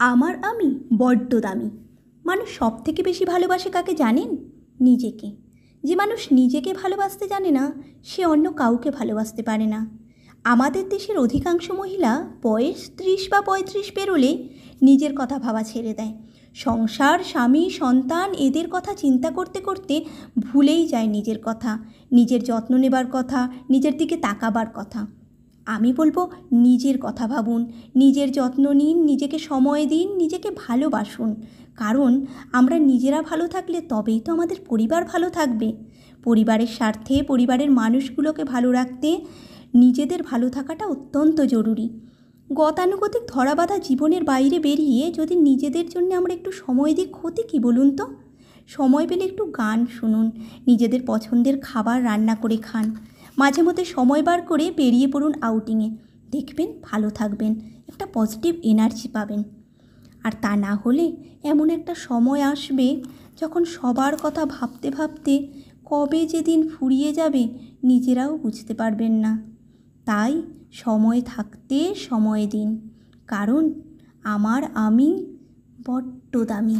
আমার আমি বড্ড দামি। মানুষ সব থেকে বেশি ভালোবাসে কাকে জানেন? নিজেকে। যে মানুষ নিজেকে ভালোবাসতে জানে না, সে অন্য কাউকে ভালোবাসতে পারে না। আমাদের দেশের অধিকাংশ মহিলা বয়স 30 বা 35 পেরোলে নিজের কথা ভাবা ছেড়ে দেয়। সংসার, স্বামী, সন্তান এদের কথা চিন্তা করতে করতে ভুলেই যায় নিজের কথা, নিজের যত্ন নেবার কথা, নিজের দিকে তাকাবার কথা। আমি বলবো, নিজের কথা ভাবুন, নিজের যত্ন নিন, নিজেকে সময় দিন, নিজেকে ভালোবাসুন। কারণ আমরা নিজেরা ভালো থাকলে তবেই তো আমাদের পরিবার ভালো থাকবে। পরিবারের স্বার্থে, পরিবারের মানুষগুলোকে ভালো রাখতে নিজেদের ভালো থাকাটা অত্যন্ত জরুরি। গতানুগতিক ধরাবাঁধা জীবনের বাইরে বেরিয়ে যদি নিজেদের জন্য আমরা একটু সময় দিই, ক্ষতি কী বলুন তো? সময় পেলে একটু গান শুনুন, নিজেদের পছন্দের খাবার রান্না করে খান, মাঝে মধ্যে সময় বার করে বেরিয়ে পড়ুন আউটিংয়ে। দেখবেন ভালো থাকবেন, একটা পজিটিভ এনার্জি পাবেন। আর তা না হলে এমন একটা সময় আসবে যখন সবার কথা ভাবতে ভাবতে কবে যে দিন ফুরিয়ে যাবে নিজেরাও বুঝতে পারবেন না। তাই সময় থাকতে সময় দিন, কারণ আমার আমি বড্ড দামি।